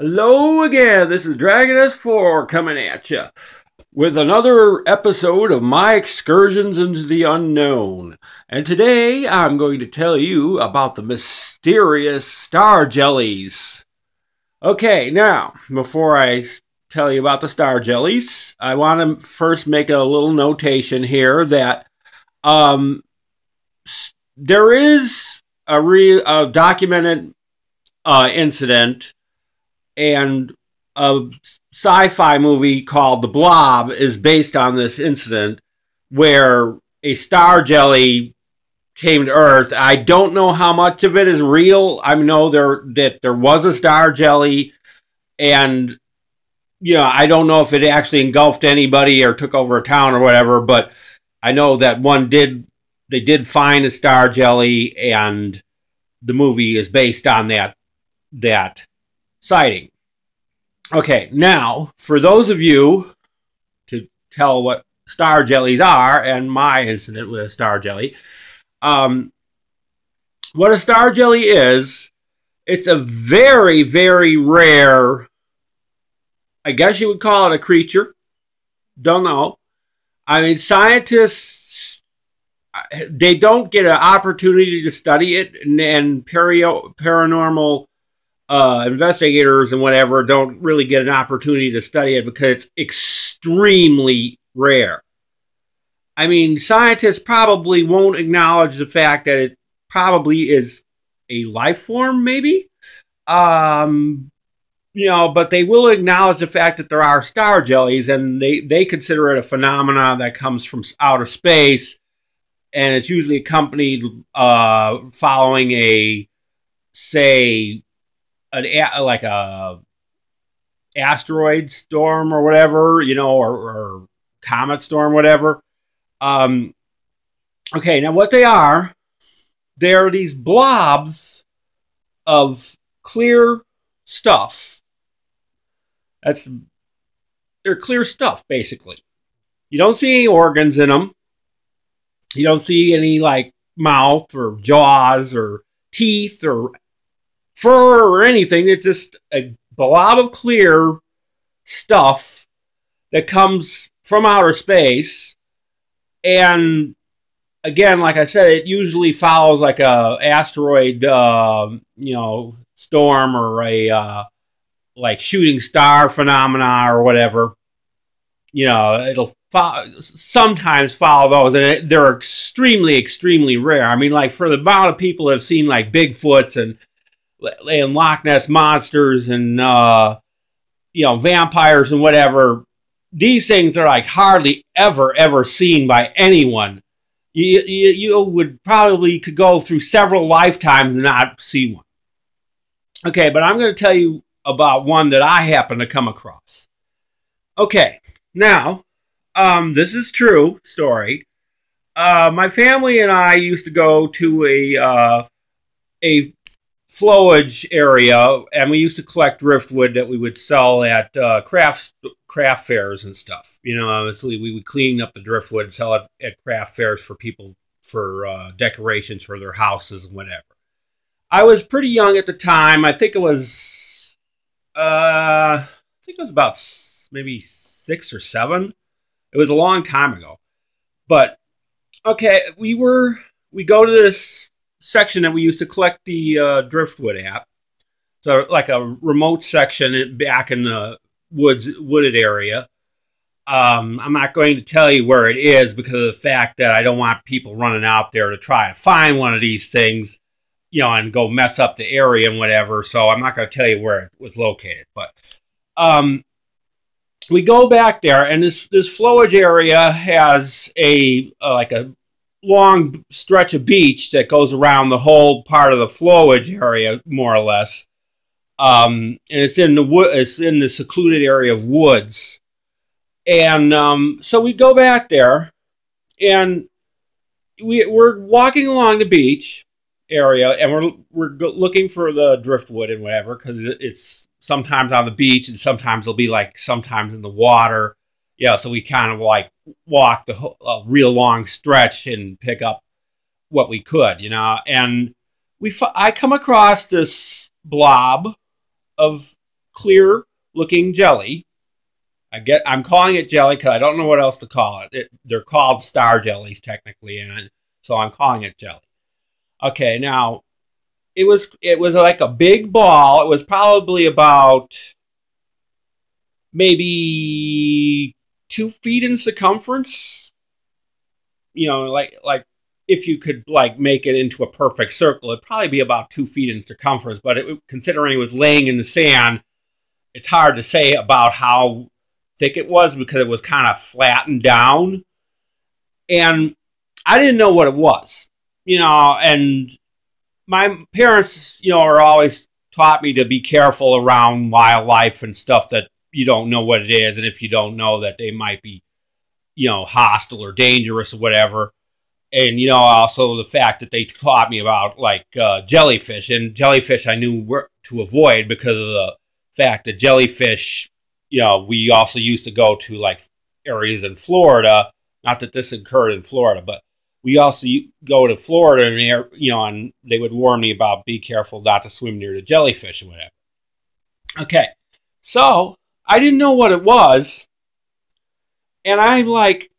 Hello again, this is Dragon S4 coming at you with another episode of my excursions into the unknown. And today I'm going to tell you about the mysterious star jellies. Okay, now, before I tell you about the star jellies, I want to first make a little notation here that there is a documented incident, and a sci-fi movie called The Blob is based on this incident where a star jelly came to Earth. I don't know how much of it is real. I know that there was a star jelly, and I don't know if it actually engulfed anybody or took over a town or whatever, but I know that they did find a star jelly, and the movie is based on that sighting. Okay, now, for those of you to tell what star jellies are and my incident with a star jelly, what a star jelly is, it's a very, very rare, I guess you would call it a creature. Don't know. I mean, scientists, they don't get an opportunity to study it, and paranormal investigators and whatever don't really get an opportunity to study it because it's extremely rare. I mean, scientists probably won't acknowledge the fact that it probably is a life form, maybe. But they will acknowledge the fact that there are star jellies, and they consider it a phenomenon that comes from outer space, and it's usually accompanied following like a asteroid storm or whatever, or comet storm, whatever. Okay, now what they're these blobs of clear stuff. They're clear stuff, basically. You don't see any organs in them. You don't see any like mouth or jaws or teeth or fur or anything. It's just a blob of clear stuff that comes from outer space. And again, like I said, it usually follows like a asteroid, storm, or a like shooting star phenomena or whatever. It'll sometimes follow those, and they're extremely, extremely rare. I mean, like, for the amount of people that have seen like Bigfoots and Loch Ness monsters and vampires and whatever, these things are like hardly ever seen by anyone. You would probably could go through several lifetimes and not see one. Okay, but I'm going to tell you about one that I happened to come across. Okay, now this is true story. My family and I used to go to a flowage area, and we used to collect driftwood that we would sell at craft fairs and stuff. Obviously we would clean up the driftwood and sell it at craft fairs for people for decorations for their houses and whatever. I was pretty young at the time. I think it was about maybe 6 or 7. It was a long time ago. But okay, we go to this section that we used to collect the driftwood at. So like a remote section back in the wooded area. I'm not going to tell you where it is because of the fact that I don't want people running out there to try to find one of these things, and go mess up the area and whatever. So I'm not going to tell you where it was located. But we go back there, and this flowage area has like a long stretch of beach that goes around the whole part of the flowage area, more or less. And it's in the secluded area of woods. And so we go back there, and we're walking along the beach area, and we're looking for the driftwood and whatever, because it's sometimes on the beach, and sometimes it'll be like sometimes in the water. So we kind of like walk the real long stretch and pick up what we could, and I come across this blob of clear looking jelly. I'm calling it jelly because I don't know what else to call it. They're called star jellies technically, and so I'm calling it jelly. Okay, now it was like a big ball. It was probably about maybe 2 feet in circumference. You know, like if you could like make it into a perfect circle, it'd probably be about 2 feet in circumference. But considering it was laying in the sand, it's hard to say about how thick it was because it was kind of flattened down. And I didn't know what it was, you know, and my parents, you know, are always taught me to be careful around wildlife and stuff that you don't know what it is. And if you don't know that they might be, you know, hostile or dangerous or whatever. And, you know, also the fact that they taught me about like jellyfish, and jellyfish I knew where to avoid because of the fact that jellyfish, you know, we also used to go to like areas in Florida. Not that this occurred in Florida, but we also go to Florida and, you know, and they would warn me about be careful not to swim near the jellyfish or whatever. Okay, so I didn't know what it was, and I'm like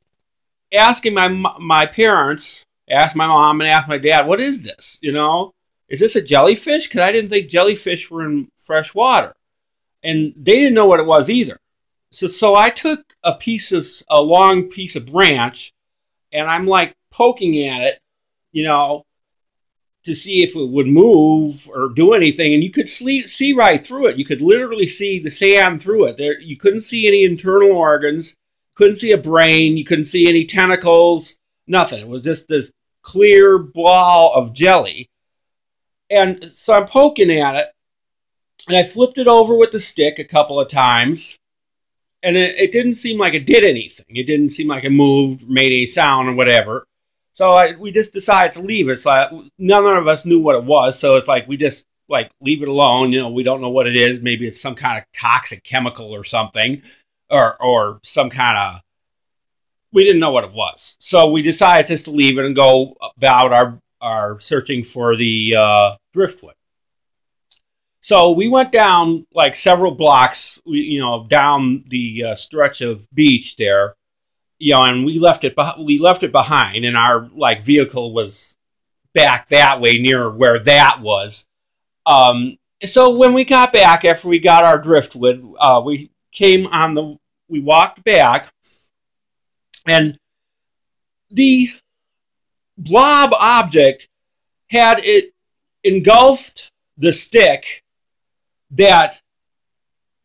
asking my parents, asked my mom and asked my dad, "What is this? You know, is this a jellyfish?" Because I didn't think jellyfish were in fresh water. And they didn't know what it was either. So I took a long piece of branch, and I'm like poking at it, you know, to see if it would move or do anything. And you could see right through it. You could literally see the sand through it. You couldn't see any internal organs, couldn't see a brain, you couldn't see any tentacles, nothing. It was just this clear ball of jelly. And so I'm poking at it. And I flipped it over with the stick a couple of times, and it didn't seem like it did anything. It didn't seem like it moved, made any sound or whatever. So we just decided to leave it. So none of us knew what it was. So it's like we just like leave it alone. You know, we don't know what it is. Maybe it's some kind of toxic chemical or something, or some kind of. We didn't know what it was. So we decided just to leave it and go about our searching for the driftwood. So we went down like several blocks, you know, down the stretch of beach there, you know, and we left it behind, and our like vehicle was back that way near where that was. So when we got back after we got our driftwood, we walked back, and the blob object had it engulfed the stick that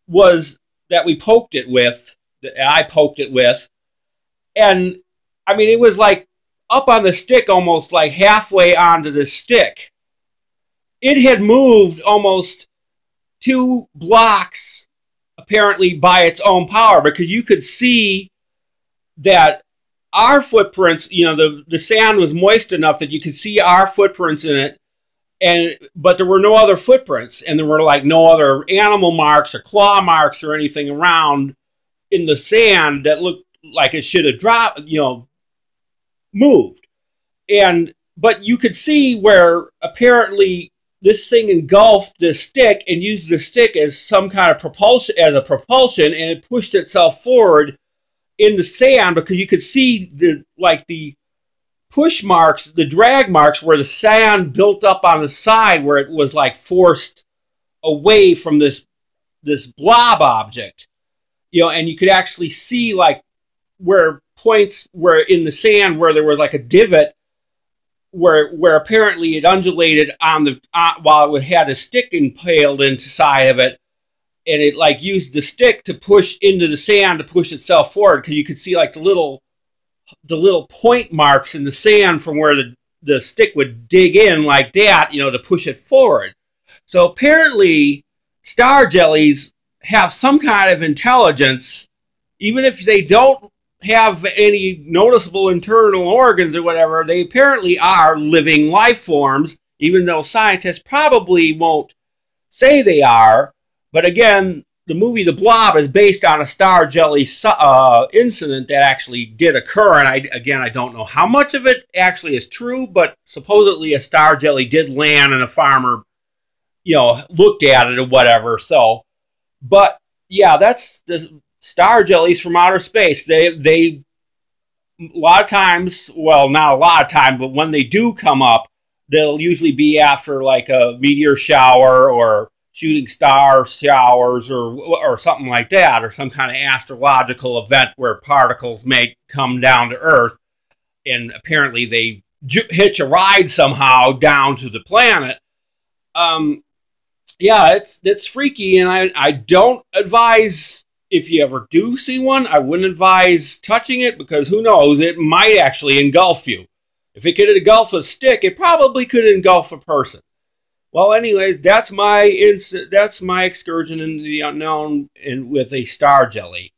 we poked it with, that I poked it with. And I mean, it was like up on the stick, almost like halfway onto the stick. It had moved almost 2 blocks, apparently by its own power, because you could see that our footprints, you know, the sand was moist enough that you could see our footprints in it. But there were no other footprints, and there were like no other animal marks or claw marks or anything around in the sand that looked like it should have dropped, you know, moved. But you could see where apparently this thing engulfed this stick and used the stick as some kind of propulsion, and it pushed itself forward in the sand, because you could see the push marks, the drag marks, where the sand built up on the side, where it was like forced away from this blob object, you know, and you could actually see like where points where in the sand where there was like a divot where apparently it undulated on while it had a stick impaled into the side of it, and it like used the stick to push into the sand to push itself forward, because you could see like the little point marks in the sand from where the stick would dig in like that, you know, to push it forward. So apparently star jellies have some kind of intelligence, even if they don't have any noticeable internal organs or whatever. They apparently are living life forms, even though scientists probably won't say they are. But again, the movie The Blob is based on a star jelly incident that actually did occur. And I don't know how much of it actually is true, but supposedly a star jelly did land, and a farmer, you know, looked at it or whatever. So, But yeah, that's the star jellies from outer space. They a lot of times, well, not a lot of time, but when they do come up, they'll usually be after like a meteor shower or shooting star showers or something like that, or some kind of astrological event where particles may come down to Earth, and apparently they hitch a ride somehow down to the planet. Yeah, it's freaky, and I don't advise. If you ever do see one, I wouldn't advise touching it, because who knows, it might actually engulf you. If it could engulf a stick, it probably could engulf a person. Well, anyways, that's my excursion into the unknown with a star jelly.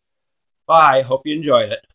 Bye. Hope you enjoyed it.